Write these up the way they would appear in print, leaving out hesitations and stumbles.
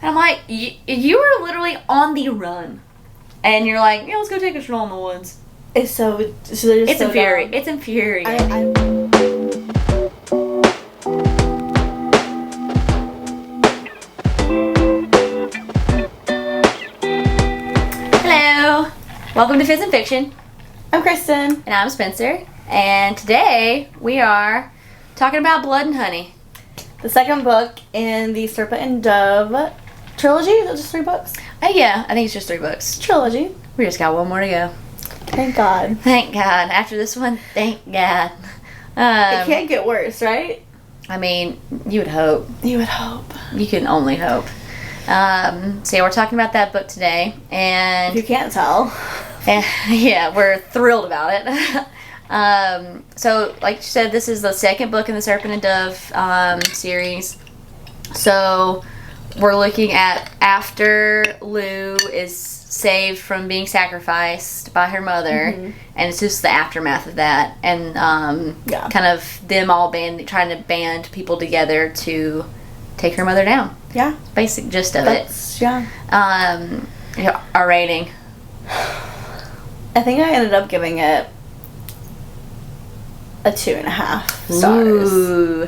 And I'm like, you were literally on the run. And you're like, yeah, let's go take a stroll in the woods. It's so It's infuriating. It's infuriating. Hello. Welcome to Fizz and Fiction. I'm Kristen. And I'm Spencer. And today we are talking about Blood and Honey. The second book in the Serpent and Dove trilogy. Is it just 3 books? Yeah, I think it's just 3 books. Trilogy. We just got one more to go. Thank God. Thank God. After this one, thank God. It can't get worse, right? I mean, you would hope. You would hope. You can only hope. So yeah, we're talking about that book today, and If you can't tell. yeah, we're thrilled about it. So like you said, this is the second book in the Serpent and Dove series. So we're looking at after Lou is saved from being sacrificed by her mother, and it's just the aftermath of that, and kind of them all trying to band people together to take her mother down. Yeah. Basic gist of it. Yeah. Our rating. I think I ended up giving it a 2.5 stars. Ooh.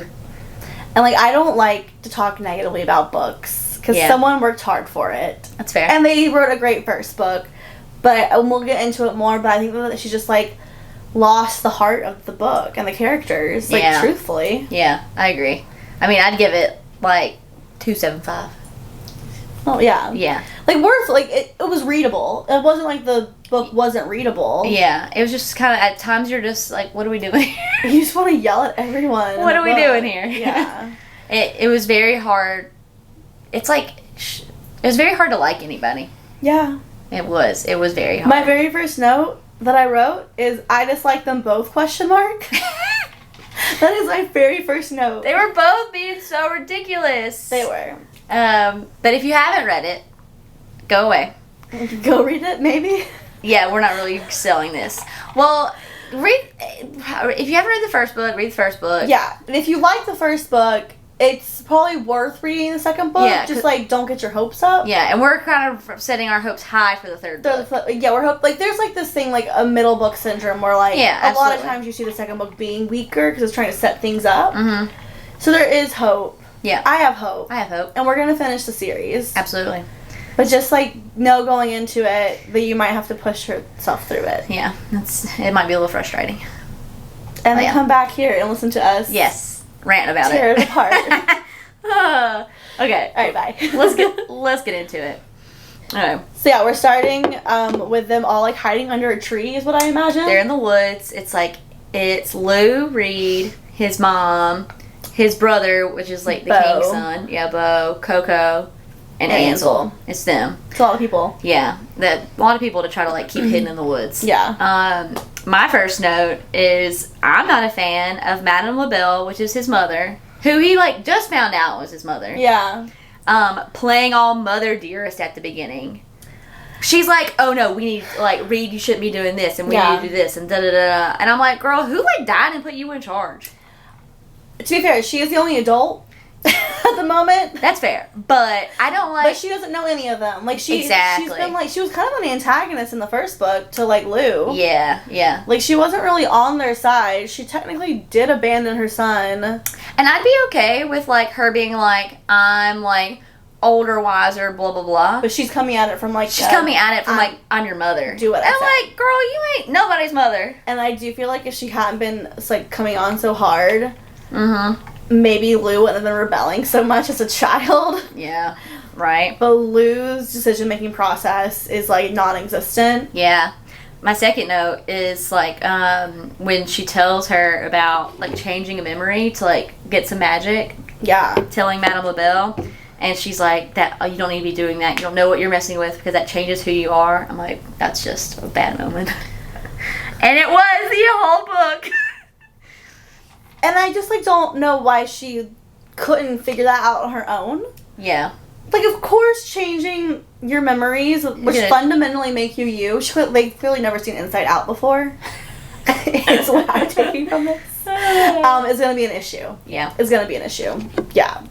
And like, I don't like to talk negatively about books because someone worked hard for it. That's fair. And they wrote a great first book, but we'll get into it more. But I think that she just like lost the heart of the book and the characters. Like truthfully. Yeah, I agree. I mean, I'd give it like 2.75. Oh yeah. Yeah. Like worth like it was readable. It wasn't like the book wasn't readable. Yeah. It was just kind of at times you're just like, what are we doing here? You just want to yell at everyone. What are we doing here? Yeah. It was very hard. It's like it was very hard to like anybody. Yeah. It was very hard. My very first note that I wrote is I dislike them both ? That is my very first note. They were both being so ridiculous. They were. But if you haven't read it, go away. Go read it, maybe? Yeah, we're not really selling this. Well, if you haven't read the first book, read the first book. Yeah, and if you like the first book, it's probably worth reading the second book. Yeah, just like don't get your hopes up. Yeah, and we're kind of setting our hopes high for the third book. Yeah, we're like there's like this thing like a middle book syndrome where like a lot of times you see the second book being weaker because it's trying to set things up. Mm-hmm. So there is hope. Yeah, I have hope. I have hope, and we're gonna finish the series. Absolutely. But just like know going into it that you might have to push yourself through it. Yeah, it might be a little frustrating. And then come back here and listen to us. Yes, rant about tear it apart. Okay, all right, bye. let's get into it. Okay. So yeah, we're starting with them all like hiding under a tree is what I imagine. They're in the woods. It's Lou Reed, his mom, his brother, which is like the king's son. Yeah, Bo, Coco, and Ansel. It's them. It's a lot of people. Yeah, a lot of people to try to like keep hidden in the woods. Yeah. My first note is I'm not a fan of Madame LaBelle, which is his mother, who he like just found out was his mother. Yeah. Playing all Mother Dearest at the beginning. She's like, oh no, we need like Reed, you shouldn't be doing this, and we need to do this, and da da da. And I'm like, girl, who like died and put you in charge? To be fair, she is the only adult at the moment. That's fair, but I don't like. But she doesn't know any of them. Like she's been like she was kind of an antagonist in the first book to like Lou. Yeah, yeah. Like she wasn't really on their side. She technically did abandon her son. And I'd be okay with like her being like, I'm like older, wiser, blah blah blah. But she's coming at it from like I'm your mother. Do what I say. I'm like, girl, you ain't nobody's mother. And I do feel like if she hadn't been like coming on so hard. Maybe Lou wouldn't have been rebelling so much as a child. Yeah, right. But Lou's decision-making process is, like, non-existent. Yeah. My second note is, like, when she tells her about, like, changing a memory to, like, get some magic. Yeah. Telling Madame LaBelle. And she's like, you don't need to be doing that. You don't know what you're messing with because that changes who you are. I'm like, that's just a bad moment. And it was the whole book. And I just, like, don't know why she couldn't figure that out on her own. Yeah. Like, of course, changing your memories, which fundamentally make you you. She could, like, clearly never seen Inside Out before. It's what I'm taking from this. Is going to be an issue. Yeah. It's going to be an issue. Yeah.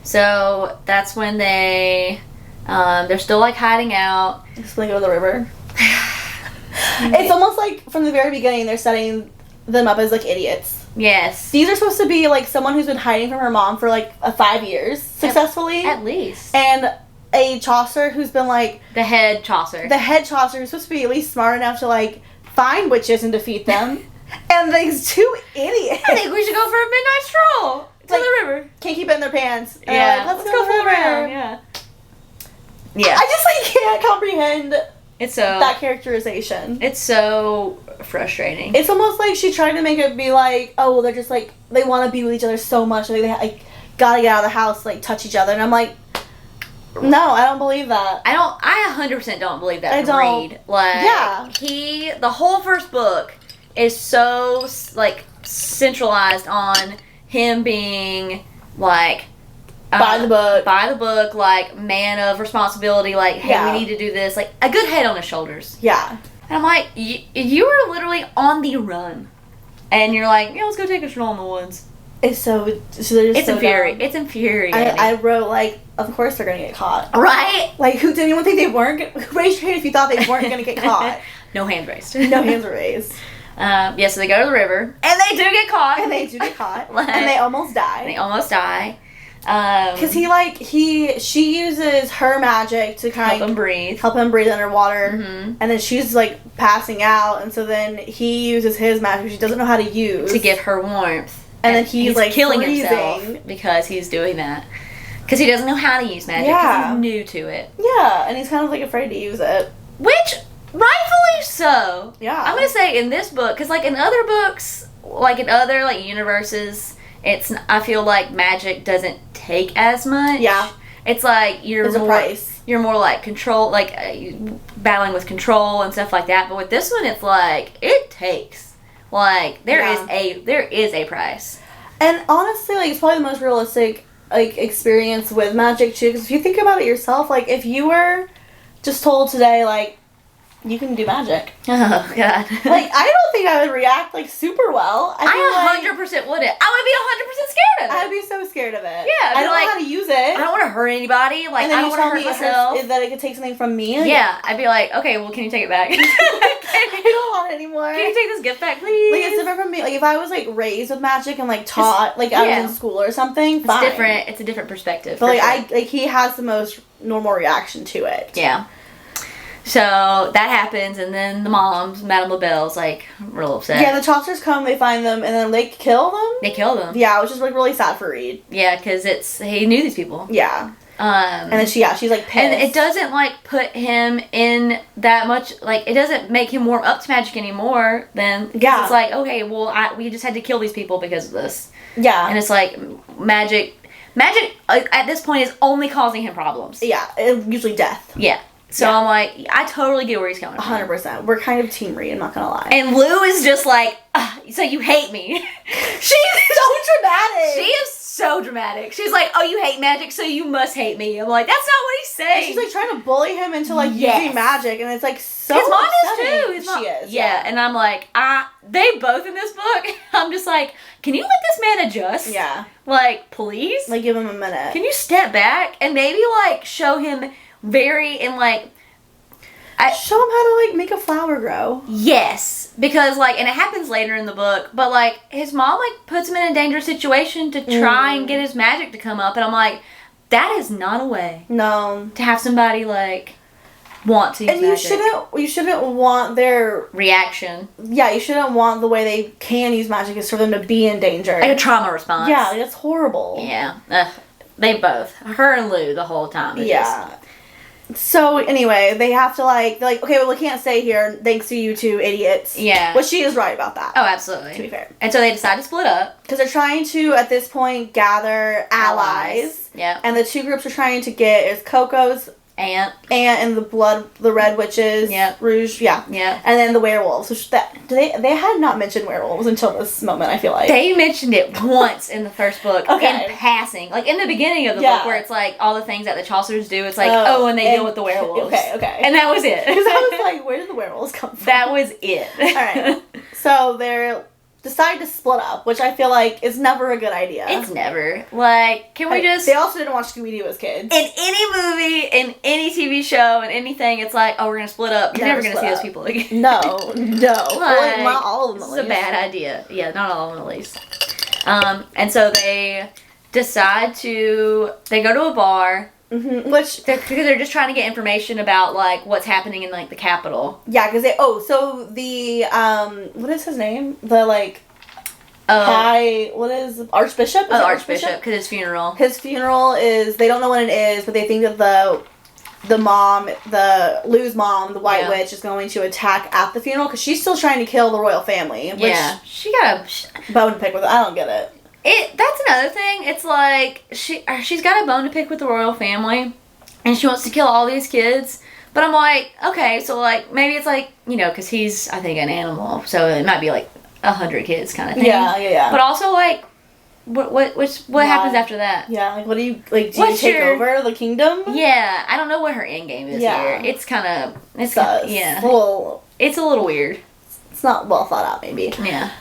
So that's when they're still like hiding out. Just like go to the river. It's almost like from the very beginning they're setting them up as like idiots. Yes. These are supposed to be like someone who's been hiding from her mom for like 5 years successfully. At least. And a Chaucer who's been like the head Chaucer. The head Chaucer who's supposed to be at least smart enough to like find witches and defeat them. And these two idiots. I think we should go for a midnight stroll to like, the river. Can't keep it in their pants. And Yeah. like, let's go for the river. Yeah. Yeah. I just like can't comprehend It's so that characterization. It's so frustrating. It's almost like she tried to make it be like, oh, well, they're just like they want to be with each other so much, like they like gotta get out of the house, like touch each other, and I'm like, no, I don't believe that. I 100% don't believe that. I don't. Reed. Like, yeah. The whole first book is so like centralized on him being like. By the book, like man of responsibility, like hey, we need to do this, like a good head on his shoulders. Yeah. And I'm like, you were literally on the run, and you're like, yeah, let's go take a stroll in the woods. It's infuriating. It's infuriating. I wrote like, of course they're gonna get caught, right? Like, did anyone think they weren't? Raise your hand if you thought they weren't gonna get caught. No hands raised. No hands were raised. Yeah, so they go to the river, and they do get caught. Like, and they almost die. Because she uses her magic to kind help him breathe underwater, mm-hmm. and then she's like passing out, and so then he uses his magic she doesn't know how to use to give her warmth, and then he's like killing freezing. himself because he's doing that because he doesn't know how to use magic because he's new to it. Yeah, and he's kind of like afraid to use it, which rightfully so. Yeah, I'm gonna say in this book because like in other books, like in other like universes. I feel like magic doesn't take as much. Yeah. It's like There's a price. You're more like control, like battling with control and stuff like that. But with this one, it's like it takes. Like there is a price. And honestly, like it's probably the most realistic like experience with magic too. Because if you think about it yourself, like if you were just told today, like you can do magic. Oh God! Like I don't think I would react like super well. I 100% wouldn't. I would be 100% scared of it. I'd be so scared of it. Yeah, I don't know how to use it. I don't want to hurt anybody. Like I don't want to hurt myself. That it could take something from me. Yeah, I'd be like, okay, well, can you take it back? I don't want it anymore. Can you take this gift back, please? Like it's different from me. Like if I was like raised with magic and like taught, like I was in school or something. It's different. It's a different perspective. But like he has the most normal reaction to it. Yeah. So that happens, and then the moms, Madame LaBelle's like real upset. Yeah, the Chaucers come, they find them, and then they kill them. They kill them. Yeah, which is like really sad for Reed. Yeah, because he knew these people. Yeah. And then she's like pissed. And it doesn't like put him in that much, like it doesn't make him warm up to magic anymore. Then it's like, okay, well we just had to kill these people because of this. Yeah. And it's like magic at this point is only causing him problems. Yeah, usually death. Yeah. So I'm like, I totally get where he's coming from. 100%. We're kind of Team Reed, I'm not gonna lie. And Lou is just like, so you hate me. She's so dramatic. She is so dramatic. She's like, oh, you hate magic, so you must hate me. I'm like, that's not what he's saying. And she's like trying to bully him into like using magic, and it's like so his mom upsetting. is too. She is. Yeah, and I'm like, they both in this book. I'm just like, can you let this man adjust? Yeah. Like, please? Like, give him a minute. Can you step back and maybe like show him show him how to like make a flower grow. Yes, because like, and it happens later in the book, but like his mom like puts him in a dangerous situation to try and get his magic to come up, and I'm like, that is not a way. No. To have somebody like want to use magic. And you shouldn't want their reaction. Yeah, you shouldn't want the way they can use magic is for them to be in danger. Like a trauma response. Yeah, like, that's horrible. Yeah. They both, her and Lou, the whole time. Yeah. So anyway, they have to they're like, okay, well we can't stay here thanks to you two idiots. Yeah. But she is right about that. Oh, absolutely. To be fair. And so they decide to split up. Because they're trying to, at this point, gather allies. Yeah. And the two groups are trying to get is Coco's aunt and the Red Witches. Yeah. Rouge, yeah. Yeah. And then the werewolves. Which they had not mentioned werewolves until this moment, I feel like. They mentioned it once in the first book in passing. Like in the beginning of the book where it's like all the things that the Chaucers do, it's like, and they deal with the werewolves. Okay. And that was it. Because I was like, where did the werewolves come from? That was it. Alright. So they're decide to split up, which I feel like is never a good idea. It's never. Like, can we just... They also didn't watch Scooby-Doo as kids. In any movie, in any TV show, in anything, it's like, oh, we're going to split up. You're never going to see those people again. No. Like, not all of them, at least. It's a bad idea. Yeah, not all of them, at least. And so they decide to... They go to a bar... Mm-hmm. Which they're just trying to get information about like what's happening in like the capital. Yeah, because so the what is his name? The like what is Archbishop? Oh, Archbishop, because his funeral. His funeral is, they don't know when it is, but they think that Lou's mom, the White Witch, is going to attack at the funeral because she's still trying to kill the royal family. Which she got a bone to pick with. I don't get it. That's another thing. It's like she's got a bone to pick with the royal family, and she wants to kill all these kids. But I'm like, okay, so like maybe it's like, you know, because he's, I think, an animal, so it might be like 100 kids kind of thing. Yeah. But also like, what happens after that? Yeah, like what do you like? Do you take over the kingdom? Yeah, I don't know what her end game is here. It's kind of it's a little weird. It's not well thought out, maybe. Yeah.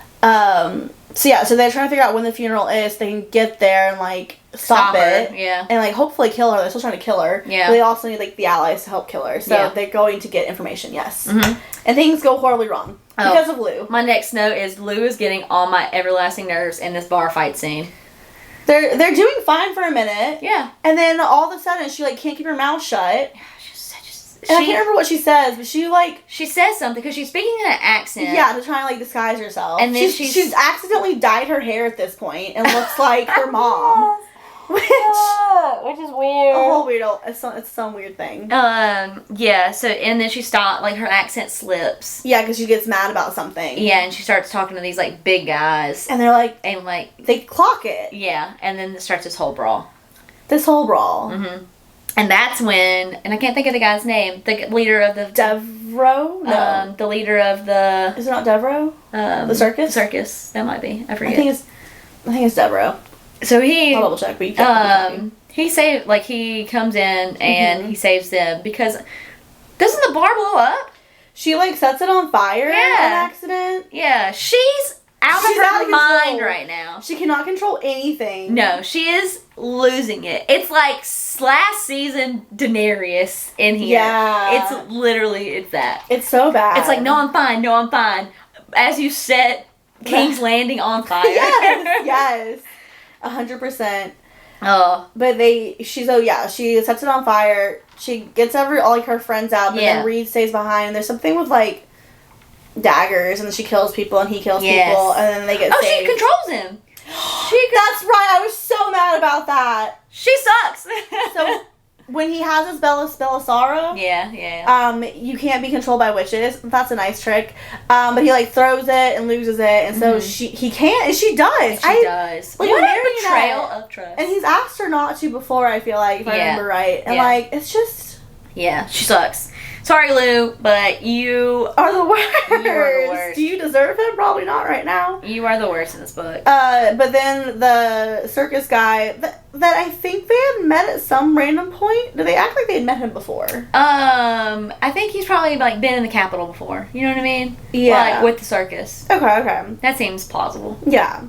So they're trying to figure out when the funeral is, so they can get there and, like, stop it. Yeah. And, like, hopefully kill her. They're still trying to kill her. Yeah. But they also need, like, the allies to help kill her. So they're going to get information, yes. Mm-hmm. And things go horribly wrong. Because of Lou. My next note is Lou is getting on my everlasting nerves in this bar fight scene. They're doing fine for a minute. Yeah. And then all of a sudden she, like, can't keep her mouth shut. And I can't remember what she says, but she says something because she's speaking in an accent. Yeah, to try and like disguise herself. And then she's accidentally dyed her hair at this point and looks like her mom, which is weird. A whole weirdo. It's some weird thing. Yeah. So and then she stopped. Like her accent slips. Yeah, because she gets mad about something. Yeah, and she starts talking to these like big guys, and they're like, they clock it. Yeah, and then it starts this whole brawl. Mm-hmm. And that's when, and I can't think of the guy's name, the leader of the... Devereaux? No. The leader of the... Is it not Devereaux? The circus? Circus. That might be. I forget. I think it's Devereaux. So he... I'll double check, but you can't he comes in and he saves them because... Doesn't the bar blow up? She, like, sets it on fire on accident. Yeah. She's out of her mind right now. She cannot control anything. No, she is losing it. It's like last season Daenerys in here. Yeah. It's literally that. It's so bad. It's like, no, I'm fine. As you set King's Landing on fire. Yes. 100%. Oh. But she sets it on fire. She gets all her friends out, but then Reed stays behind. And there's something with like daggers, and then she kills people and he kills people, and then they get saved. She controls him. That's right. I was so mad about that. She sucks. So when he has his Belisara, you can't be controlled by witches. That's a nice trick. But he like throws it and loses it, and so he can't, and she does. She does. Like, what a betrayal of trust. And he's asked her not to before, I feel like, if I remember right. And like, it's just... Yeah, she sucks. Sorry, Lou, but you are the worst. Do you deserve it? Probably not right now. You are the worst in this book. But then the circus guy that I think they had met at some random point. Did they act like they had met him before? I think he's probably like been in the Capitol before. You know what I mean? Yeah. Like with the circus. Okay. That seems plausible. Yeah.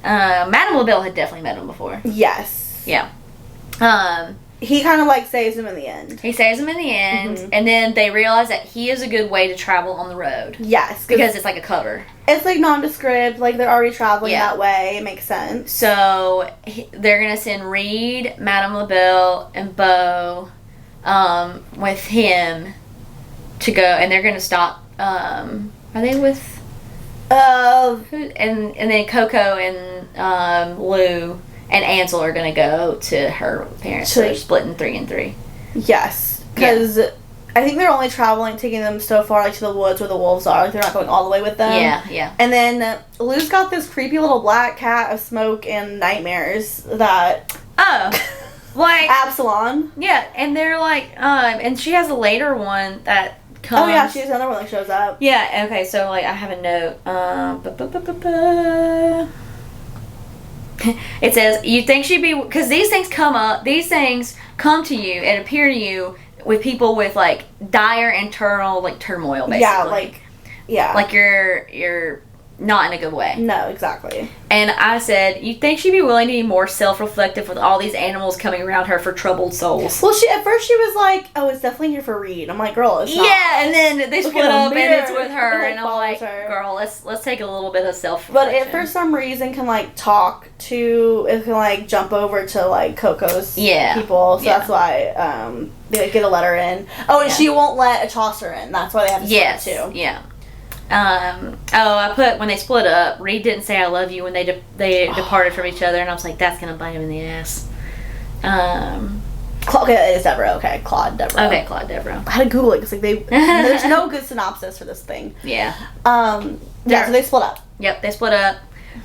Madame LaBelle had definitely met him before. Yes. Yeah. He kind of like saves him in the end. He saves him in the end, and then they realize that he is a good way to travel on the road. Yes. Because it's like a cover. It's like nondescript, like they're already traveling that way. It makes sense. So they're going to send Reed, Madame LaBelle, and Beau with him to go, and they're going to stop. Are they with... who? And then Coco and Lou... And Ansel are going to go to her parents. So they're splitting 3 and 3. Yes. Because I think they're only taking them so far, like, to the woods where the wolves are. Like, they're not going all the way with them. Yeah. And then Lou's got this creepy little black cat of smoke and nightmares that... Oh. Like... Absalom. Yeah. And they're like... and she has a later one that comes... Oh, yeah. She has another one that shows up. Yeah. Okay. So, like, I have a note. It says, you think she'd be... Because these things come to you and appear to you with people with, like, dire internal, like, turmoil, basically. Yeah, like... Yeah. Like, your not in a good way. No, exactly. And I said, you think she'd be willing to be more self-reflective with all these animals coming around her for troubled souls? Well, at first she was like, oh, it's definitely here for Reed. I'm like, girl, it's not. Yeah, and then they split up and it's with her, and I'm like, girl, let's take a little bit of self-reflection. But it, for some reason, can, like, talk to, it can, like, jump over to, like, Coco's people, so that's why, they get a letter in. Oh, and she won't let a Chaucer in. That's why they have to split too. Yeah. I put, when they split up, Reed didn't say I love you when they departed from each other, and I was like, that's gonna bite him in the ass. Okay, it's Devereaux. Okay, Claude Devereaux. Okay, Claude Devereaux. I had to Google it because, like, there's no good synopsis for this thing. Yeah. So they split up. Yep, they split up.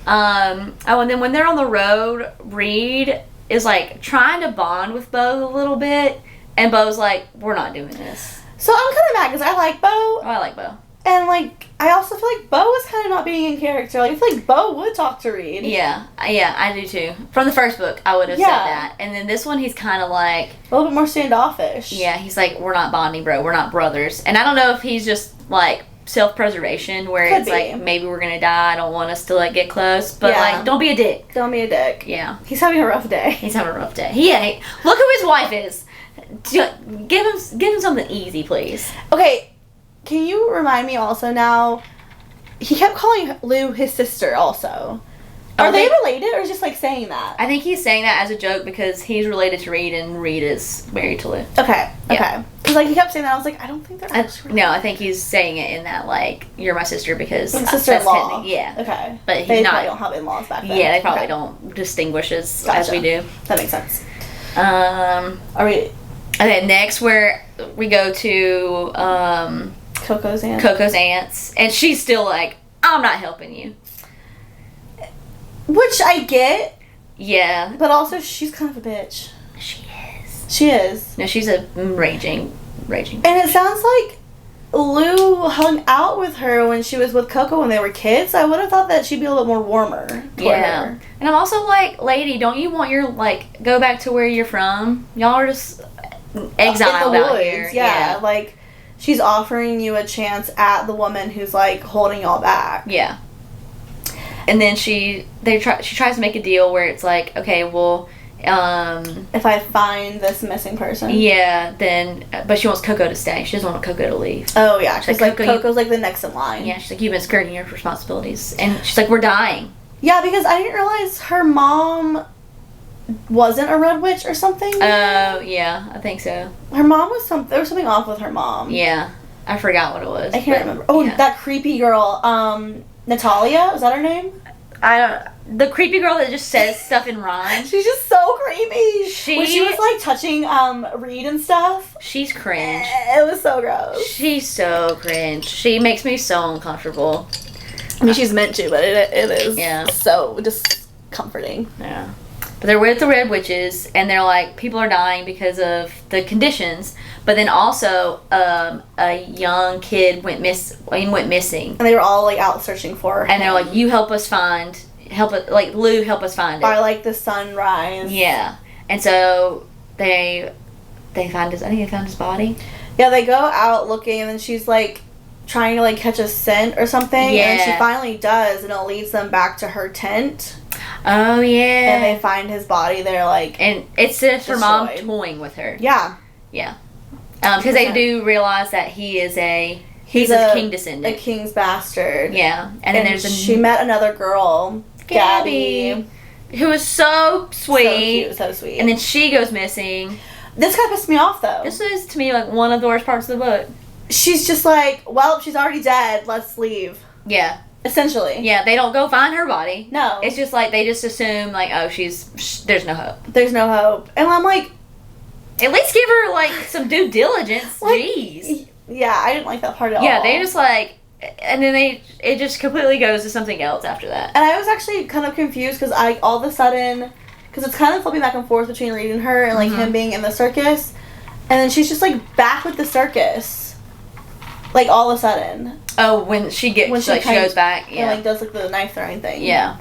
And then when they're on the road, Reed is, like, trying to bond with Bo a little bit, and Bo's like, we're not doing this. So I'm kind of mad because I like Bo. Oh, I like Bo. And, like, I also feel like Bo was kind of not being in character. Like, I feel like Bo would talk to Reed. Yeah, I do too. From the first book, I would have said that. And then this one, he's kind of like... a little bit more standoffish. Yeah, he's like, we're not bonding, bro. We're not brothers. And I don't know if he's just, like, self-preservation, where it's like, maybe we're gonna die. I don't want us to, like, get close. But, like, don't be a dick. Don't be a dick. Yeah. He's having a rough day. He's having a rough day. Look who his wife is. Give him something easy, please. Okay. Can you remind me also now, he kept calling Lou his sister also. Are they related, or just, like, saying that? I think he's saying that as a joke because he's related to Reed and Reed is married to Lou. Okay. Because, like, he kept saying that. I was like, I don't think they're actually related. No, I think he's saying it in that, like, you're my sister because... sister-in-law. Yeah. Okay. But he's they not... probably don't have in-laws back then. Yeah, they probably don't distinguish as we do. That makes sense. Are we... Okay, next we go to... Coco's aunts, and she's still like, I'm not helping you. Which I get. Yeah. But also, she's kind of a bitch. She is. No, she's a raging. And it sounds like Lou hung out with her when she was with Coco when they were kids. I would have thought that she'd be a little bit more warmer toward her. And I'm also like, lady, don't you want your, like, go back to where you're from? Y'all are just exiled out here. Yeah, like... she's offering you a chance at the woman who's, like, holding y'all back. Yeah. And then she tries to make a deal where it's like, okay, well, if I find this missing person. Yeah, then, but she wants Coco to stay. She doesn't want Coco to leave. Oh, yeah. She's like, Coco's, like, the next in line. Yeah, she's like, you've been skirting your responsibilities. And she's like, we're dying. Yeah, because I didn't realize her mom wasn't a red witch or something. Oh, yeah, I think so. Her mom was there was something off with her mom. Yeah, I forgot what it was. I can't remember. Oh, that creepy girl, Natalia, is that her name? The creepy girl that just says stuff in rhyme. She's just so creepy. When she was, like, touching Reed and stuff. She's cringe. It was so gross. She's so cringe. She makes me so uncomfortable. I mean, she's meant to, but it is so just comforting. Yeah. But they're with the Red Witches, and they're like, people are dying because of the conditions. But then also, a young kid went missing. And they were all, like, out searching for her. And they're like, you help us find Lou, help us find it. By, like, the sunrise. Yeah. And so they find I think they found his body. Yeah, they go out looking, and then she's, like, trying to, like, catch a scent or something. Yeah. And she finally does, and it leads them back to her tent. Oh, yeah. And they find his body there, like, and it's just her mom toying with her. Yeah. Yeah. Because they do realize that he's a king descendant. A king's bastard. Yeah. And then she met another girl, Gabby. Who was so sweet. So cute, so sweet. And then she goes missing. This kind of pissed me off, though. This is, to me, like, one of the worst parts of the book. She's just like, well, she's already dead. Let's leave. Yeah. Essentially. Yeah, they don't go find her body. No. It's just like, they just assume, like, oh, there's no hope. There's no hope. And I'm like... at least give her, like, some due diligence. Like, jeez. Yeah, I didn't like that part at all. Yeah, they just, like... and then it just completely goes to something else after that. And I was actually kind of confused because all of a sudden... because it's kind of flipping back and forth between Reed and her and, like, him being in the circus. And then she's just, like, back with the circus. Like, all of a sudden. Oh, when she goes back. Yeah. And, like, does, like, the knife throwing thing. Yeah.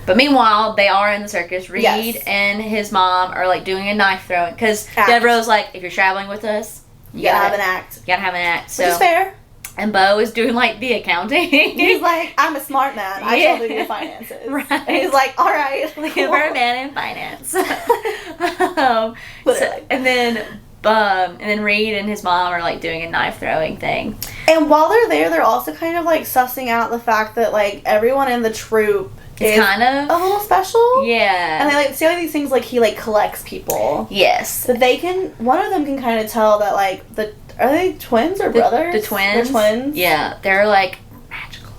But meanwhile, they are in the circus. Reed and his mom are, like, doing a knife throwing. Because Devereaux's like, if you're traveling with us, you gotta have an act. You gotta have an act. So, which is fair. And Bo is doing like the accounting. He's like, I'm a smart man. I shall do your finances. Right. And he's like, all right. Looking for a man in finance. And then Reed and his mom are like doing a knife throwing thing. And while they're there, they're also kind of like sussing out the fact that like everyone in the troop is kind of a little special. Yeah. And they like say all these things like he like collects people. Yes. That they can. One of them can kind of tell that like are they twins or brothers? The twins. They're twins. Yeah. They're like magical.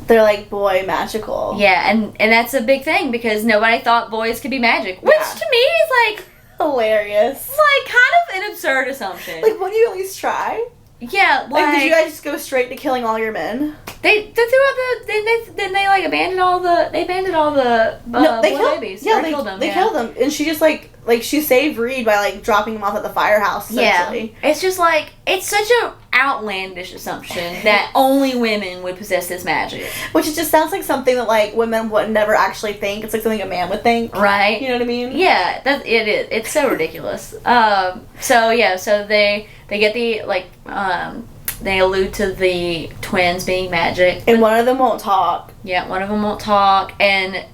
They're like boy magical. Yeah, and that's a big thing because nobody thought boys could be magic, which to me is like hilarious. Like kind of an absurd assumption. Like, wouldn't you at least try? Yeah, like did you guys just go straight to killing all your men? They threw out then they like abandoned all the no, they boy babies. Yeah, they killed them. They killed them, and she just like she saved Reed by like dropping him off at the firehouse. Essentially. Yeah, it's just like it's such an outlandish assumption that only women would possess this magic, which it just sounds like something that like women would never actually think. It's like something a man would think, right? You know what I mean? Yeah, it is. It's so ridiculous. So they get the they allude to the twins being magic. And one of them won't talk. Yeah, one of them won't talk. And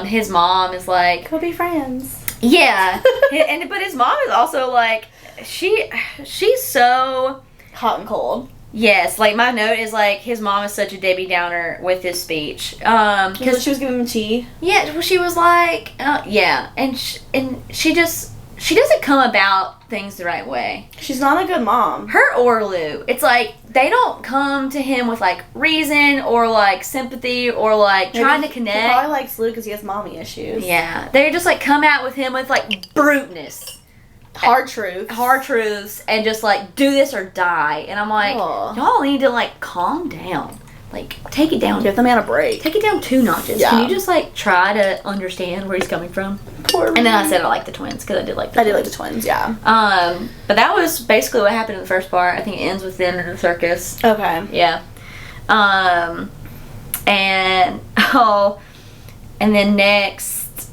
his mom is like... Go be friends. Yeah. But his mom is also like... She's so... hot and cold. Yes, like my note is like his mom is such a Debbie Downer with his speech. Because she was giving him tea. Yeah, well, she was like... yeah. And she just... She doesn't come about things the right way. She's not a good mom. Her or Lou. It's like, they don't come to him with, like, reason or, like, sympathy or, like, trying to connect. He probably likes Lou because he has mommy issues. Yeah. They just, like, come out with him with, like, bruteness. Hard truths. Hard truths. And just, like, do this or die. And I'm like, y'all need to, like, calm down. Like, take it down. Give the man a break. Take it down 2 notches. Yeah. Can you just, like, try to understand where he's coming from? Poor And then I said I like the twins, because I did like the twins. I did like the twins, yeah. But that was basically what happened in the first part. I think it ends with them in the circus. Okay. Yeah. And then next,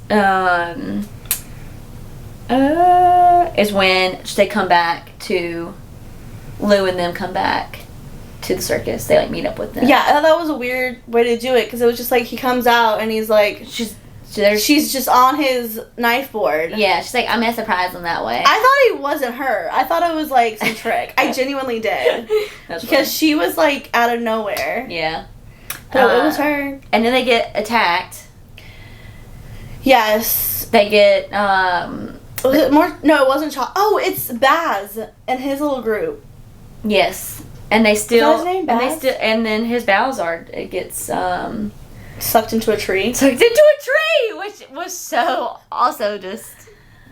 is when they come back to, Lou and them come back to the circus. They like meet up with them. Yeah, I thought that was a weird way to do it because it was just like he comes out and he's like she's just on his knife board. Yeah, she's like, I'm gonna surprise them that way. I thought it wasn't her. I thought it was like some trick. I genuinely did. That's because funny. She was like out of nowhere. Yeah. But it was her. And then they get attacked. Yes. They get was it more? No, it wasn't. Oh, it's Baz and his little group. Yes. And they still, is that his name, Baz? and then his Balzard gets sucked into a tree. Sucked into a tree, which was so also just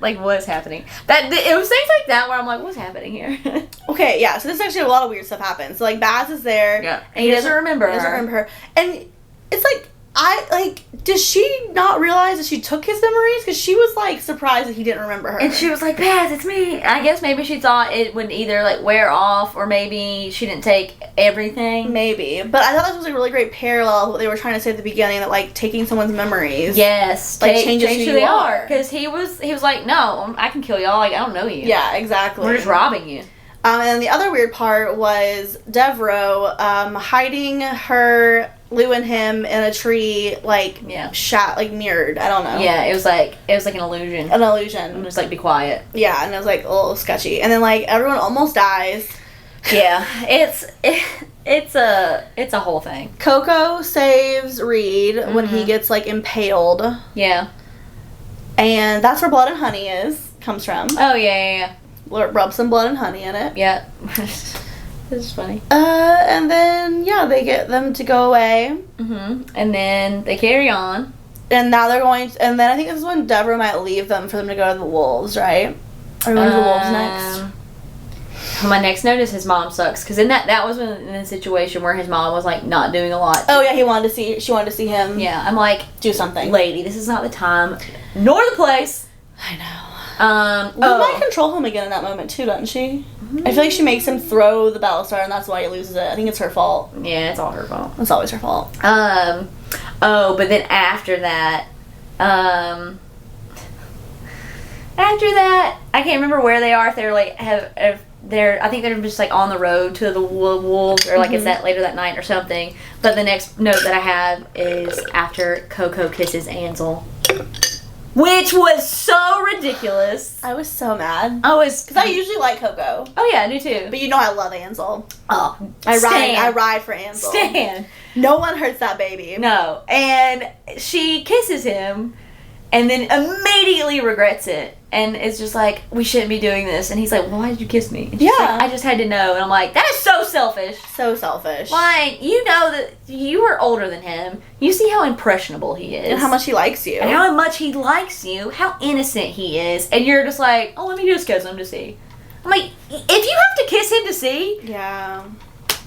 like what's happening. It was things like that where I'm like, what's happening here? Okay, yeah. So this is actually a lot of weird stuff happens. So like Baz is there, Yeah, and he doesn't remember her. And it's like does she not realize that she took his memories? Because she was like surprised that he didn't remember her. And she was like, Baz, it's me. I guess maybe she thought it would either like wear off or maybe she didn't take everything. Maybe. But I thought this was a really great parallel to what they were trying to say at the beginning, that like taking someone's memories. Yes. Like changes who they are. Because he was like, no, I can kill y'all. Like, I don't know you. Yeah, exactly. We're just robbing you. And then the other weird part was Devereaux hiding Lou and him in a tree, like mirrored. I don't know. Yeah, it was like an illusion. An illusion. And just like be quiet. Yeah, and it was like a little sketchy. And then like everyone almost dies. Yeah, it's a whole thing. Coco saves Reed when he gets like impaled. Yeah. And that's where Blood and Honey comes from. Oh yeah. Rub some blood and honey in it. Yeah. This is funny. And then they get them to go away. And then they carry on. And now they're going and then I think this is when Deborah might leave them for them to go to the wolves, right? Are we going to the wolves next? My next note is his mom sucks, because in that was in a situation where his mom was like not doing a lot. Oh yeah, she wanted to see him. Yeah, I'm like, do something, lady. This is not the time, nor the place. I know. Lou might control him again in that moment too, doesn't she? I feel like she makes him throw the baluster, and that's why he loses it. I think it's her fault. Yeah, it's all her fault. It's always her fault. But then after that, I can't remember where they are. If they're like I think they're just like on the road to the wolves, or like it's that later that night or something. But the next note that I have is after Coco kisses Ansel, which was so ridiculous. I was so mad. Because I usually like Coco. Oh yeah, I do too. But you know I love Ansel. Oh, I ride for Ansel. Stan. No one hurts that baby. No. And she kisses him and then immediately regrets it. And it's just like, we shouldn't be doing this. And he's like, well, why did you kiss me? And she's like, I just had to know. And I'm like, that is so selfish. So selfish. Like, you know that you are older than him. You see how impressionable he is. And how much he likes you. And how much he likes you. How innocent he is. And you're just like, oh, let me just kiss him to see. I'm like, if you have to kiss him to see, yeah,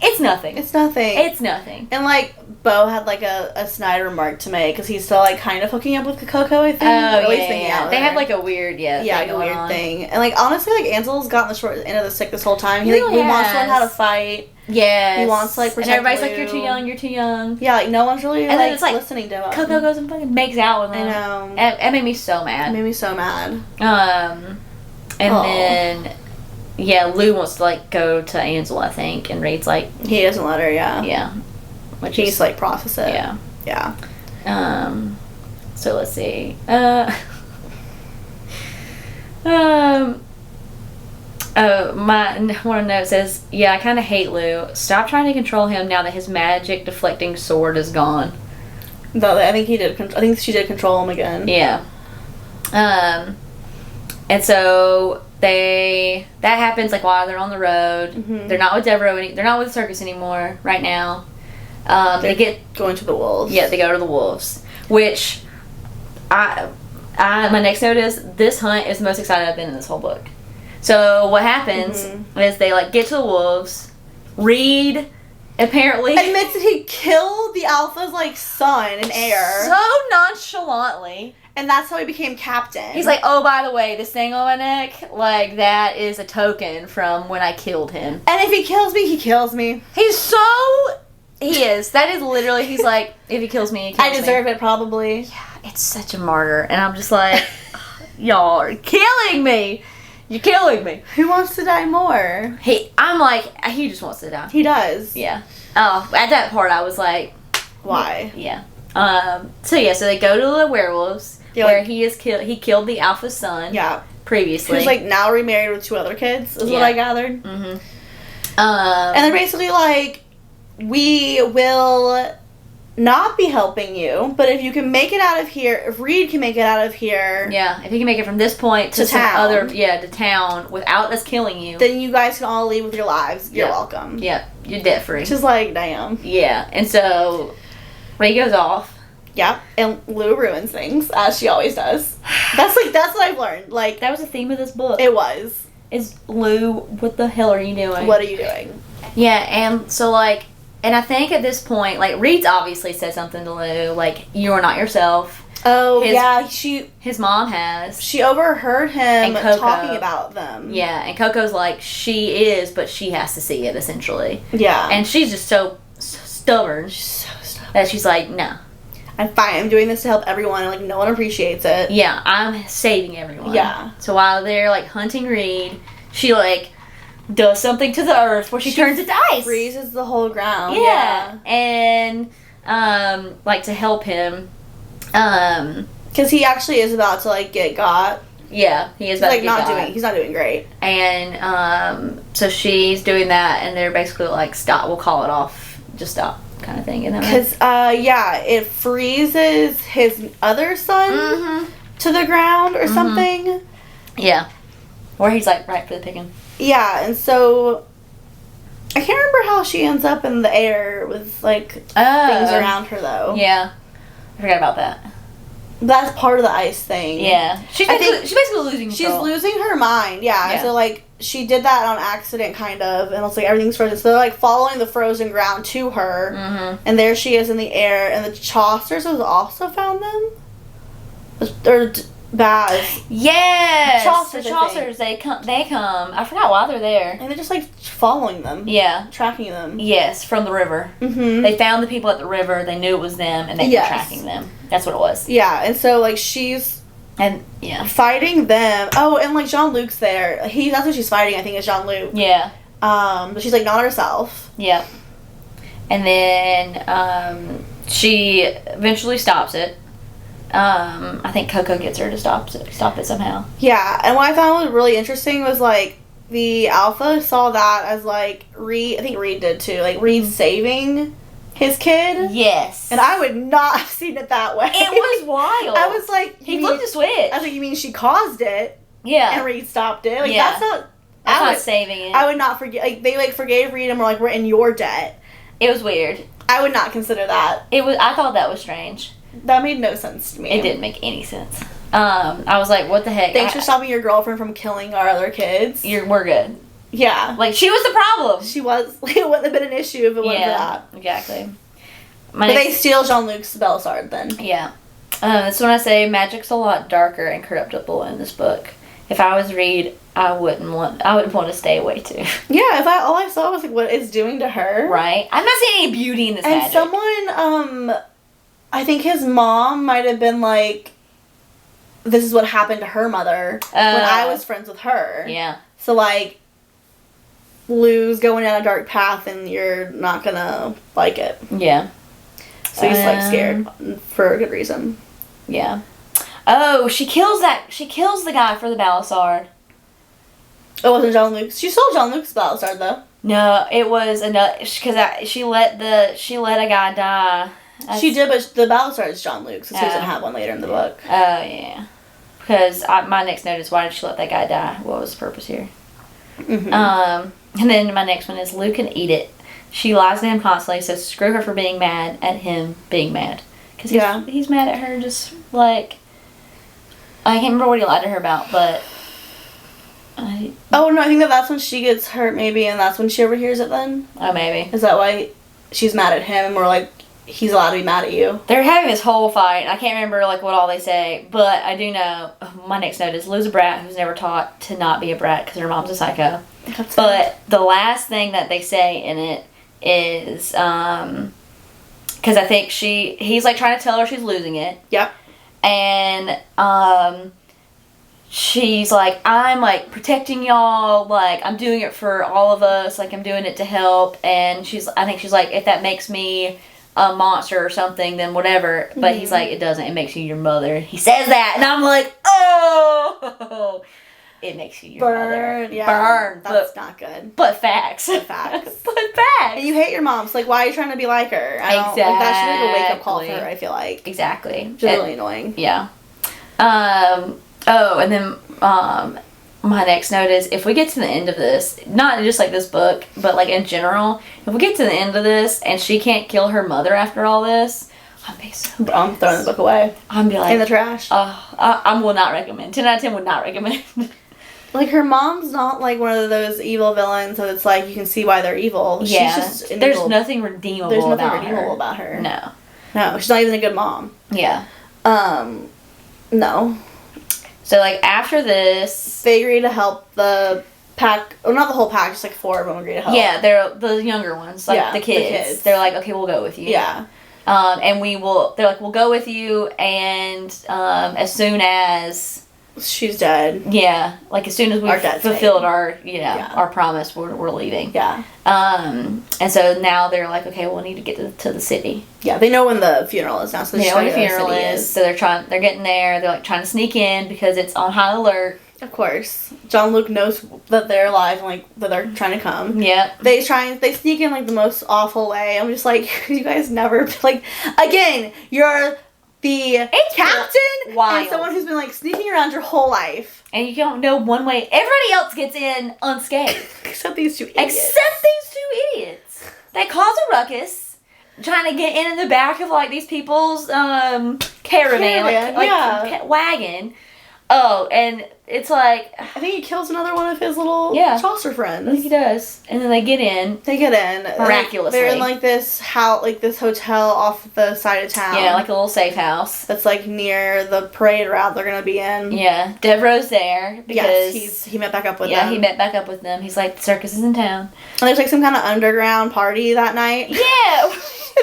it's nothing. It's nothing. It's nothing. And like, Bo had like a snide remark to make because he's still like kind of hooking up with Coco, I think. Oh, yeah. They have like a weird, like a weird thing. And like, honestly, like, Ansel's gotten the short end of the stick this whole time. He wants to learn how to fight. Yes. He wants to like protect And everybody's Lou. like, you're too young, you're too young. Yeah, like no one's really and then it's like listening to him. Coco goes and fucking makes out with him. I know. It made me so mad. It made me so mad. And then Lou wants to like go to Ansel, I think, and Reed's like, he doesn't let her. Yeah. Which he needs to like process it. Yeah. Yeah. So let's see. One note says, I kind of hate Lou. Stop trying to control him now that his magic deflecting sword is gone. No, I think he did. I think she did control him again. Yeah. And so that happens like while they're on the road. Mm-hmm. They're not with Devereaux. They're not with the circus anymore right now. They get going to the wolves. Yeah, they go to the wolves. Which my next note is this hunt is the most excited I've been in this whole book. So what happens is they like get to the wolves. Reed apparently admits that he killed the alpha's like son and heir so nonchalantly. And that's how he became captain. He's like, oh, by the way, this thing on my neck, like, that is a token from when I killed him. And if he kills me, he kills me. He is. That is literally, he's like, if he kills me, he kills me. I deserve it, probably. Yeah, it's such a martyr. And I'm just like, y'all are killing me. You're killing me. Who wants to die more? I'm like, he just wants to die. He does. Yeah. Oh, at that part, I was like, why? Yeah. So they go to the werewolves. Yeah, where he killed the alpha's son. Yeah. Previously. He's like now remarried with 2 other kids, is what I gathered. Mm-hmm. And they're basically like, we will not be helping you, but if you can make it out of here, if Reed can make it out of here. Yeah, if he can make it from this point to town. To town without us killing you. Then you guys can all leave with your lives. You're welcome. Yeah, you're debt free. Which is like, damn. Yeah, and so Ray goes off. Yeah, and Lou ruins things, as she always does. That's what I've learned. Like, that was the theme of this book. It was. Is Lou, what the hell are you doing? What are you doing? Yeah, and so, like, and I think at this point, like, Reed's obviously said something to Lou, like, you are not yourself. Oh, his mom has. She overheard him talking about them. Yeah, and Coco's like, she is, but she has to see it, essentially. Yeah. And she's just so stubborn. She's so stubborn. That she's like, no. I'm fine. I'm doing this to help everyone, and like no one appreciates it. Yeah, I'm saving everyone. Yeah. So while they're like hunting Reed, she like does something to the earth where she turns it to ice. Freezes the whole ground. Yeah. And like to help him, because he actually is about to like get got. Yeah, he is about to get got. He's not doing great. And so she's doing that, and they're basically like, stop. We'll call it off. Just stop. Kind of thing, because it freezes his other son to the ground or something. Yeah, or he's like right for the picking. Yeah, and so I can't remember how she ends up in the air with like things around her though. Yeah, I forgot about that. That's part of the ice thing. Yeah, she's basically losing control. She's losing her mind. Yeah, so like she did that on accident, kind of, and it's like everything's frozen. So they're like following the frozen ground to her, and there she is in the air. And the Chaucers has also found them, or Baz. Yes, the Chaucers. They come. I forgot why they're there. And they're just like following them. Yeah, tracking them. Yes, from the river. Mm-hmm. They found the people at the river. They knew it was them, and they were tracking them. That's what it was. Yeah, and so like she's And yeah. Fighting them. Oh, and like Jean-Luc's there. That's who she's fighting, I think, is Jean-Luc. Yeah. But she's like not herself. Yep. And then she eventually stops it. I think Coco gets her to stop it somehow. Yeah, and what I found was really interesting was like the Alpha saw that as like Reed. I think Reed did too. Like Reed saving his kid. Yes. And I would not have seen it that way. It was wild. I was like, he flipped the switch. I was like, you mean she caused it? Yeah. And Reed stopped it? Like Yeah. that's not saving it. I would not forget. Like they like forgave Reed and were like, we're in your debt. It was weird. I would not consider that. I thought that was strange. That made no sense to me. It didn't make any sense. I was like, what the heck? Thanks for stopping your girlfriend from killing our other kids. We're good. Yeah. Like, she was the problem. She was. Like, it wouldn't have been an issue if it wasn't for that. Exactly. But they steal Jean-Luc's Belisard then. Yeah. That's when I say magic's a lot darker and corruptible in this book. If I was Reed, I would want to stay away too. Yeah, all I saw was like what it's doing to her. Right. I'm not seeing any beauty in this and magic. Someone, I think his mom might have been like, this is what happened to her mother when I was friends with her. Yeah. So like, Lou's going down a dark path and you're not gonna like it. Yeah. So he's like scared for a good reason. Yeah. Oh, she kills the guy for the Belisard. It wasn't Jean-Luc. She stole Jean-Luc's Belisard though. No, it was another because she let a guy die. She did, but the Belisard is Jean-Luc's. So she's gonna have one later in the book. Oh yeah. Because my next note is, why did she let that guy die? What was the purpose here? Mm-hmm. And then my next one is, Lou can eat it. She lies to him constantly, so screw her for being mad at him being mad. Because he's mad at her just like... I can't remember what he lied to her about, but... Oh, no, I think that's when she gets hurt, maybe, and that's when she overhears it then? Oh, maybe. Is that why she's mad at him, and we're like, he's allowed to be mad at you? They're having this whole fight. I can't remember, like, what all they say, but I do know... My next note is, Lou's a brat who's never taught to not be a brat because her mom's a psycho. But the last thing that they say in it is... Because I think he's, like, trying to tell her she's losing it. Yep. And, she's like, I'm, like, protecting y'all, like, I'm doing it for all of us, like, I'm doing it to help, and I think she's like, if that makes me a monster or something, then whatever, but he's like, it doesn't, it makes you your mother. He says that, and I'm like, oh, it makes you your mother. Yeah. Burn. That's not good. But facts. Facts. But facts. And you hate your mom, so, like, why are you trying to be like her? Exactly. Like, that should be like a wake-up call for her, I feel like. Exactly. Which is really annoying. Yeah. Oh, and then my next note is, if we get to the end of this, not just like this book, but like in general, if we get to the end of this and she can't kill her mother after all this, I'm throwing the book away. I'm be like, in the trash. I will not recommend. 10 out of 10 would not recommend. Like, her mom's not like one of those evil villains, so it's like you can see why they're evil. Yeah. She's just there's nothing redeemable about her. No. No, she's not even a good mom. Yeah. No. So, like, after this... They agree to help the pack... Well, not the whole pack, just, like, 4 of them agree to help. Yeah, they're the younger ones, like, the kids. They're like, okay, we'll go with you. Yeah. And they're like, we'll go with you, and as soon as... She's dead. Yeah, like, as soon as we've fulfilled our promise, we're leaving. Yeah. And so now they're like, okay, we'll need to get to the city. Yeah, they know when the funeral is now, so they know when the funeral is. So they're getting there. They're like trying to sneak in because it's on high alert. Of course, Jean-Luc knows that they're alive and like that they're trying to come. Yeah. They sneak in like the most awful way. I'm just like, you guys never like. Again, you're the captain and someone who's been like sneaking around your whole life, and you don't know one way. Everybody else gets in unscathed, except these two idiots. They cause a ruckus, trying to get in the back of like these people's caravan, wagon. Oh, and it's like... I think he kills another one of his little Chaucer friends. I think he does. And then they get in. Miraculously. They're in like this hotel off the side of town. Yeah, like a little safe house. That's like near the parade route they're going to be in. Yeah. Devereaux's there because... he met back up with them. Yeah, he met back up with them. He's like, the circus is in town. And there's like some kind of underground party that night. Yeah!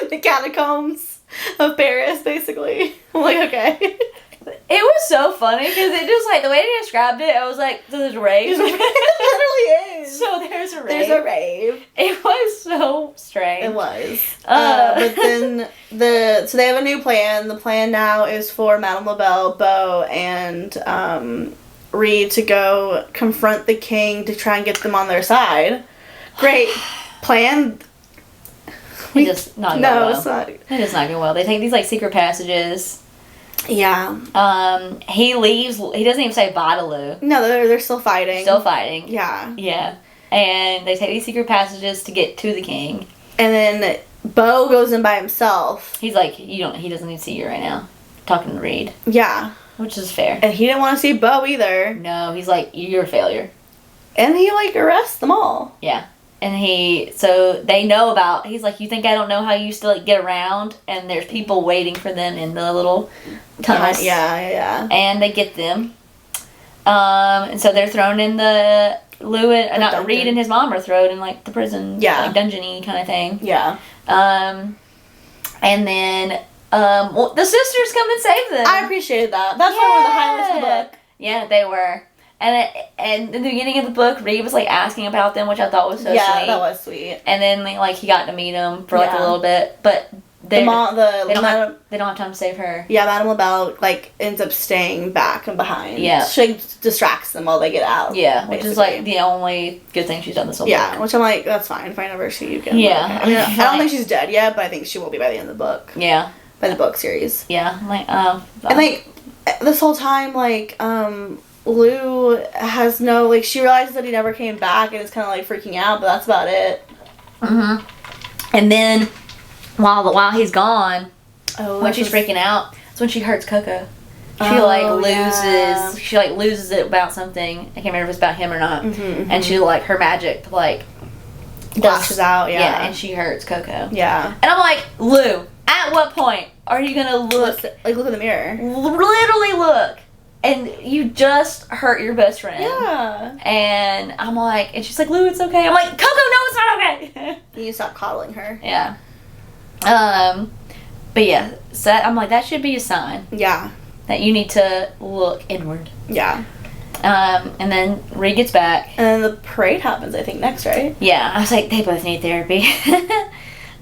In the catacombs of Paris, basically. I'm like, okay. It was so funny because it just like the way they described it, I was like, so there's a rave. It literally is. So there's a rave. There's a rave. It was so strange. It was. But then so they have a new plan. The plan now is for Madame LaBelle, Beau, and Reed to go confront the king to try and get them on their side. Great plan. It just not going well. It's not. It is not going well. They take these like secret passages. Yeah. He leaves. He doesn't even say bye to Lou. No, they're still fighting. Still fighting. Yeah. Yeah. And they take these secret passages to get to the king. And then Beau goes in by himself. He's like, he doesn't need to see you right now. Talking to Reed. Yeah. Which is fair. And he didn't want to see Beau either. No, he's like, you're a failure. And he like arrests them all. Yeah. And so they know about, he's like, you think I don't know how you used to like get around? And there's people waiting for them in the little tunnels. Yeah. And they get them. And so they're thrown in the Reed and his mom are thrown in like the prison, like dungeon-y kind of thing. Yeah. And then the sisters come and save them. I appreciated that. That's one of the highlights of the book. Yeah, they were. And in the beginning of the book, Reed was like asking about them, which I thought was so sweet. Yeah, that was sweet. And then like he got to meet them for like a little bit, but they don't have time to save her. Yeah, Madame LaBelle like ends up staying back and behind. Yeah, she distracts them while they get out. Yeah, basically. Which is like the only good thing she's done this whole book. Yeah, which I'm like, that's fine. If I never see you again. Yeah, okay. I mean, I don't think she's dead yet, but I think she will be by the end of the book. Yeah, by the book series. Yeah, like and like this whole time, like Lou has no, like, she realizes that he never came back and is kind of like freaking out, but that's about it. And then while he's gone, when she's freaking out, it's when she hurts Coco. She loses it about something. I can't remember if it's about him or not. And she like her magic like flashes out. Yeah, and she hurts Coco. Yeah. And I'm like, Lou, at what point are you gonna look in the mirror? Literally look. And you just hurt your best friend. Yeah. And I'm like, and she's like, Lou, it's okay. I'm like, Coco, no, it's not okay. You stop coddling her. Yeah. But yeah, so I'm like, that should be a sign. Yeah. That you need to look inward. Yeah. And then Reed gets back. And then the parade happens, I think, next, right? Yeah. I was like, they both need therapy.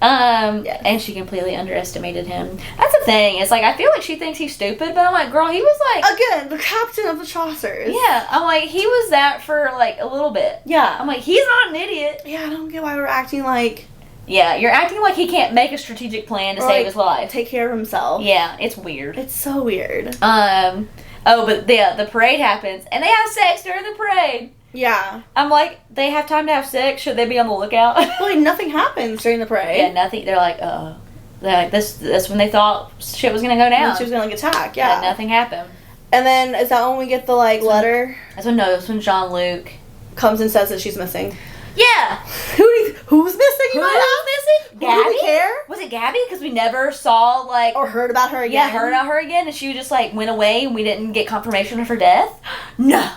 Yes. And she completely underestimated him. That's the thing. It's like, I feel like she thinks he's stupid, but I'm like, girl, he was like... Again, the captain of the Chaucers. Yeah. I'm like, he was that for like a little bit. Yeah. I'm like, he's not an idiot. Yeah, I don't get why we're acting like... Yeah, you're acting like he can't make a strategic plan to save his life. Take care of himself. Yeah, it's weird. It's so weird. But the parade happens, and they have sex during the parade. Yeah. I'm like, they have time to have sex? Should they be on the lookout? Well, like, nothing happens during the parade. Yeah, nothing. They're like, uh-oh. They're like, that's when they thought shit was going to go down. When she was going to like, attack, yeah. And nothing happened. And then, is that when we get the, like, letter? That's when Jean-Luc comes and says that she's missing. Yeah. Who's missing? Who was missing? Gabby? Do we care? Was it Gabby? Because we never saw, like... Or heard about her again. Yeah, heard about her again, and she just, like, went away, and we didn't get confirmation of her death? No.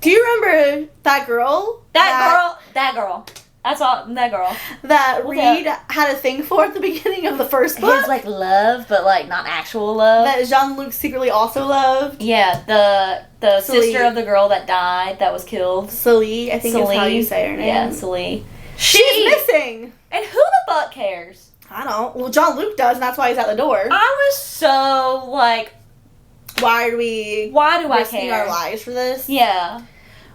Do you remember that girl? That girl. That's all. That girl. That Reed had a thing for at the beginning of the first book. His like love, but like not actual love. That Jean-Luc secretly also loved. Yeah, the sister of the girl that died, that was killed. Celie, I think is how you say her name. Yeah, Celie. She's missing. And who the fuck cares? I don't. Well, Jean-Luc does, and that's why he's at the door. I was so like, why do I care? Our lives for this? Yeah.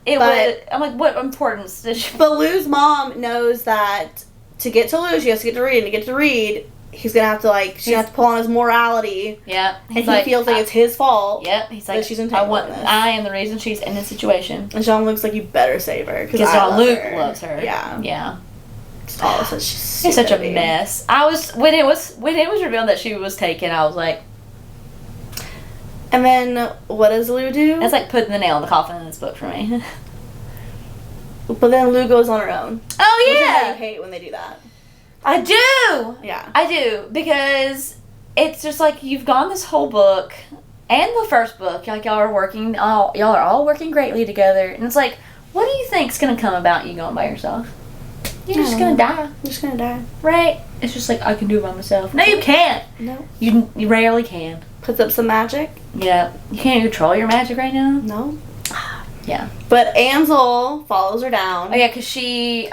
I'm like, what importance does she... But Lou's mom knows that to get to Lou, she has to get to Reed. And to get to Reed, he's going to have to, like, she's going to have to pull on his morality. Yeah. And he feels like it's his fault. Yep. He's like, she's entangled in this. I am the reason she's in this situation. And Jean-Luc's like, you better save her. Because Jean-Luc loves her. Yeah. Yeah. All of such It's such a mess. When it was revealed that she was taken, I was like... And then, what does Lou do? It's like putting the nail in the coffin in this book for me. But then Lou goes on her own. Oh, yeah! Which is why you hate when they do that. I do! Yeah. I do, because it's just like, you've gone this whole book, and the first book, like, y'all are all working greatly together, and it's like, what do you think's gonna come about you going by yourself? You're just gonna die. I'm just gonna die. Right? It's just like, I can do it by myself. No, you can't. No. You rarely can. Puts up some magic. Yeah. You can't control your magic right now? No. Yeah. But Ansel follows her down. Oh, yeah, because she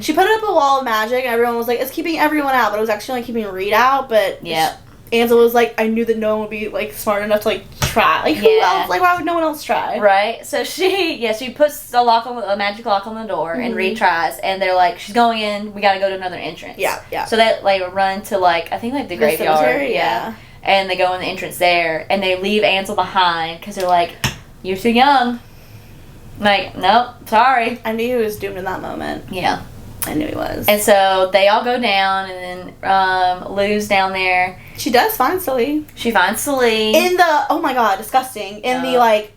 She put up a wall of magic, and everyone was like, it's keeping everyone out, but it was actually only keeping Reed out, but... Yeah. Ansel was like, I knew that no one would be, like, smart enough to, like, try. Like, who else? Like, why would no one else try? Right. So she puts a magic lock on the door, and Reed tries, and they're like, she's going in, we gotta go to another entrance. Yeah, yeah. So they, like, run to, like, I think, like, the graveyard. Cemetery, yeah. And they go in the entrance there, and they leave Ansel behind, because they're like, you're too young. Like, nope, sorry. I knew he was doomed in that moment. Yeah. I knew he was. And so they all go down, and then Lou's down there. She does find Celie. She finds Celie. In the, oh my god, disgusting. In the, like,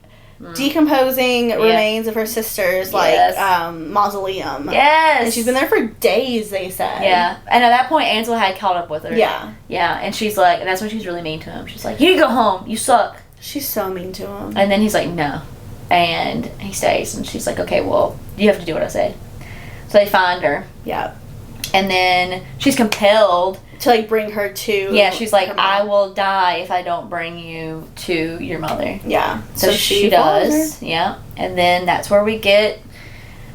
decomposing remains of her sister's, like, mausoleum. Yes. And she's been there for days, they said. Yeah. And at that point, Ansel had caught up with her. Yeah. Yeah, and she's like, and that's when she's really mean to him. She's like, you need to go home. You suck. She's so mean to him. And then he's like, no. And he stays, and she's like, okay, well, you have to do what I say. So they find her. Yeah. And then she's compelled to, like, bring her to... Yeah, she's like, I will die if I don't bring you to your mother. Yeah. So she does. Her. Yeah. And then that's where we get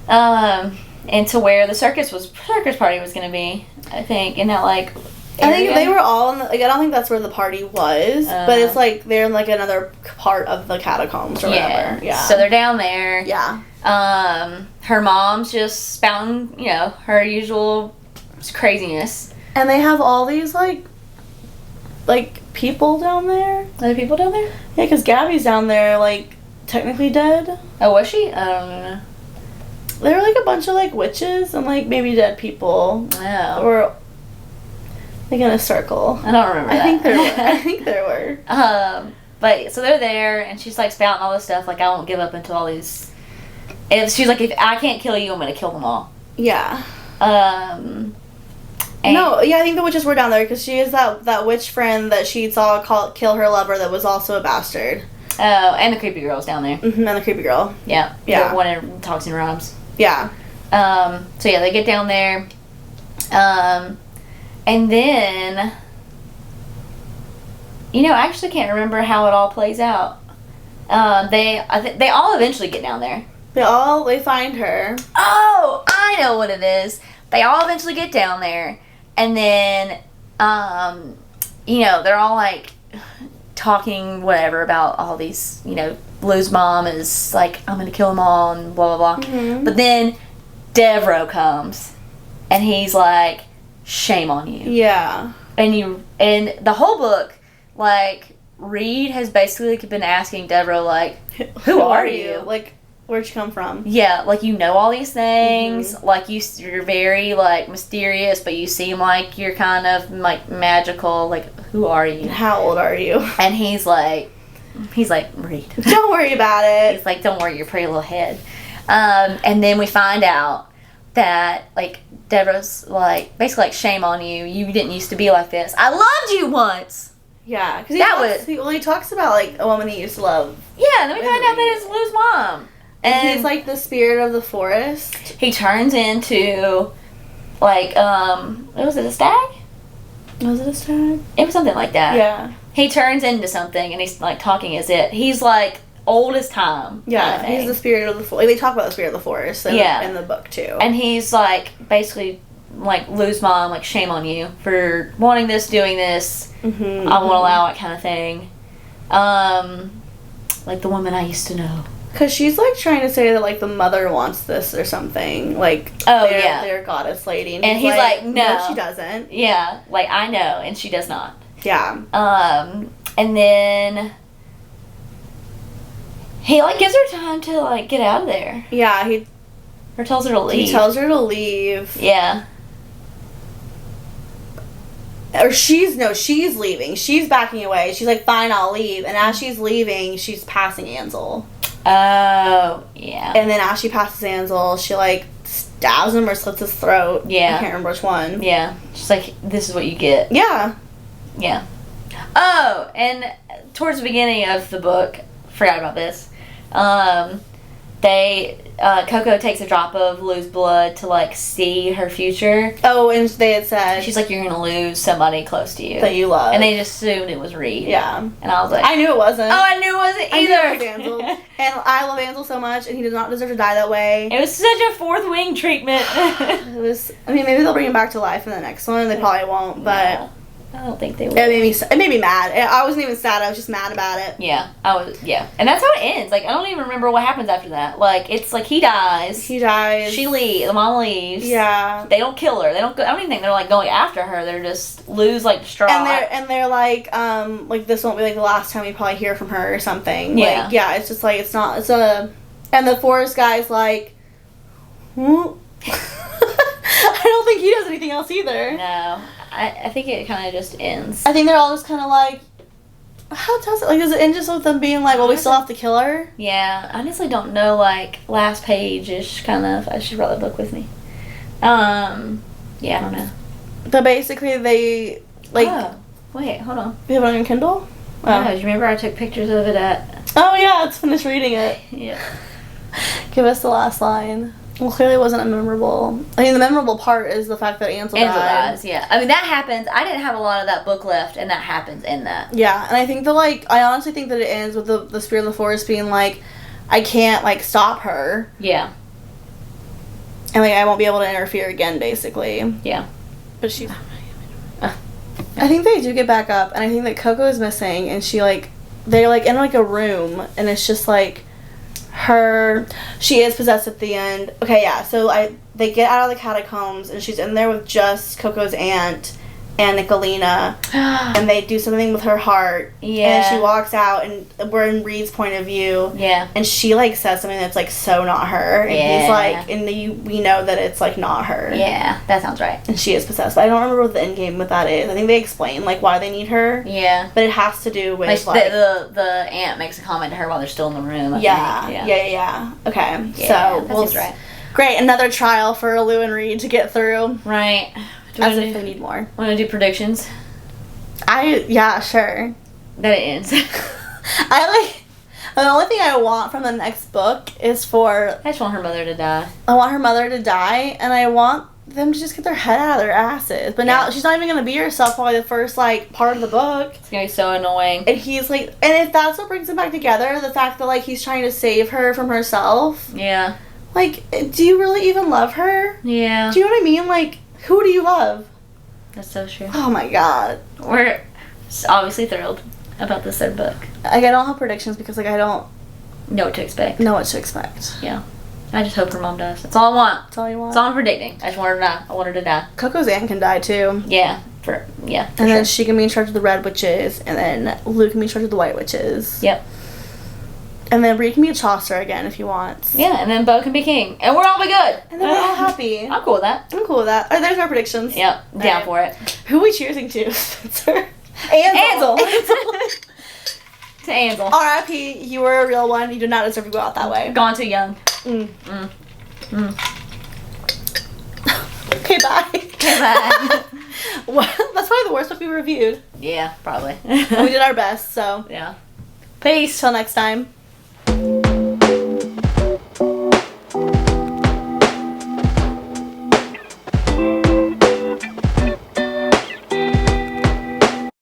into where the circus party was going to be, I think, in that, like, area. I think they were all in the, like, I don't think that's where the party was, but it's, like, they're in, like, another part of the catacombs or whatever. Yeah. So they're down there. Yeah. Her mom's just spouting, her usual craziness. And they have all these, like, people down there. Other people down there? Yeah, because Gabby's down there, like, technically dead. Oh, was she? I don't know. There were, like, a bunch of, like, witches and, like, maybe dead people. Oh. Or, like, in a circle. I don't remember that. I think there were. But, so they're there, and she's, like, spouting all this stuff, like, I won't give up until all these... And she's like, if I can't kill you, I'm gonna kill them all. Yeah. I think the witches were down there, because she is that witch friend that she saw kill her lover that was also a bastard. Oh, and the creepy girl's down there. Mm-hmm, and the creepy girl. Yeah. Yeah. The one in talks in rhymes. Yeah. So yeah, they get down there. And then... I actually can't remember how it all plays out. They all eventually get down there. They find her. Oh, I know what it is. They all eventually get down there, and then, they're all, like, talking whatever about all these, Lou's mom is like, I'm gonna kill them all, and blah, blah, blah. Mm-hmm. But then Devereaux comes, and he's like, shame on you. Yeah. And the whole book, like, Reed has basically been asking Devereaux, like, who are you? Like, where'd you come from? Yeah, like, all these things. Mm-hmm. Like, you're very, like, mysterious, but you seem like you're kind of, like, magical. Like, who are you? How old are you? And he's like, Reed. Don't worry about it. He's like, don't worry your pretty little head. And then we find out that, like, Deborah's, like, basically, like, shame on you. You didn't used to be like this. I loved you once. Yeah, because he talks about, like, a woman he used to love. Yeah, and then we find out that it's Lou's mom. And he's, like, the spirit of the forest. He turns into, like, was it a stag? Was it a stag? It was something like that. Yeah. He turns into something, and he's, like, talking as it. He's, like, old as time. Yeah, he's the spirit of the forest. Like, they talk about the spirit of the forest in the book, too. And he's, like, basically, like, Lou's mom, like, shame on you for wanting this, doing this. Mm-hmm, I won't allow it kind of thing. Like, the woman I used to know. Because she's, like, trying to say that, like, the mother wants this or something. Like, their goddess lady. And he's like, no. she doesn't. Yeah, like, I know, and she does not. Yeah. And then he, like, gives her time to, like, get out of there. Yeah, or tells her to leave. He tells her to leave. Yeah. Or she's leaving. She's backing away. She's like, fine, I'll leave. And as she's leaving, she's passing Ansel. Oh, yeah. And then as she passes Ansel, she, like, stabs him or slits his throat. Yeah. I can't remember which one. Yeah. She's like, this is what you get. Yeah. Yeah. Oh, and towards the beginning of the book, forgot about this, Coco takes a drop of Lou's blood to like see her future. Oh, and they had said She's like, you're gonna lose somebody close to you that you love, and they just assumed it was Reed. Yeah, and I was like, I knew it wasn't. oh, I knew it wasn't I either. knew it was Ansel, and I love Ansel so much, and he does not deserve to die that way. It was such a fourth wing treatment. It was. I mean, maybe they'll bring him back to life in the next one. They probably won't, but. No, I don't think they will. It made me mad. I wasn't even sad. I was just mad about it. Yeah, and that's how it ends. Like, I don't even remember what happens after that. Like, it's like he dies. He dies. She leaves. The mom leaves. Yeah. They don't kill her. They don't. I don't even think they're like going after her. They're just Lou's like distraught. And they're like this won't be like the last time we probably hear from her or something. Yeah. Like, yeah. It's just like it's not. It's a. And the forest guy's like. I don't think he does anything else either. No, I think it kind of just ends. I think they're all just kind of like. How does it? Like, does it end just with them being like, well, we still have to kill her? Yeah, I honestly don't know. Like, last page is kind of. I should brought the book with me. Yeah, I don't know. But basically, they like. Oh, wait, hold on. You have it on your Kindle? Oh, do you remember I took pictures of it at? Oh yeah, let's finish reading it. Yeah. Give us the last line. Well, clearly it wasn't a memorable. I mean, the memorable part is the fact that Ansel dies, yeah. I mean, that happens. I didn't have a lot of that book left, and that happens in that. Yeah, and I think I honestly think that it ends with the spirit of the forest being like, I can't, like, stop her. Yeah. And, like, I won't be able to interfere again, basically. Yeah. But she... I think they do get back up, and I think that Coco is missing, and she, like... They're, like, in, like, a room, and it's just, like... She is possessed at the end. Okay, yeah, so they get out of the catacombs, and she's in there with just Coco's aunt and Nicolina, and they do something with her heart. Yeah. And she walks out, and we're in Reed's point of view. Yeah. And she, like, says something that's, like, so not her. And he's like, and we know that it's, like, not her. Yeah, that sounds right. And she is possessed. But I don't remember what the end game with that is. I think they explain, like, why they need her. Yeah. But it has to do with, like the aunt makes a comment to her while they're still in the room. I think. Yeah. Okay. Yeah, so, that seems right. Great, another trial for Lou and Reed to get through. Right. As if they need more. Want to do predictions? Yeah, sure. That it ends. The only thing I want from the next book is I just want her mother to die. I want her mother to die, and I want them to just get their head out of their asses. But now she's not even going to be herself probably the first, like, part of the book. It's going to be so annoying. And he's like, and if that's what brings them back together, the fact that, like, he's trying to save her from herself. Yeah. Like, do you really even love her? Yeah. Do you know what I mean? Like, who do you love? That's so true. Oh my god. We're obviously thrilled about this third book. Like, I don't have predictions because, like, I don't know what to expect. Know what to expect. Yeah. I just hope her mom dies. That's all I want. That's all you want? That's all I'm predicting. I just want her to die. I want her to die. Coco's aunt can die, too. Yeah. And then she can be in charge of the red witches, and then Luke can be in charge of the white witches. Yep. And then Bree can be a Chaucer again if he wants. Yeah, and then Bo can be king. And we'll all be good. And then we're all happy. I'm cool with that. I'm cool with that. There's our predictions. Yep. Down for it. Who are we cheersing to, Spencer? Ansel. To Ansel. R.I.P. You were a real one. You did not deserve to go out that way. Gone too young. Okay, bye. Okay, bye. Well, that's probably the worst book we reviewed. Yeah, probably. We did our best, so. Yeah. Peace. Till next time.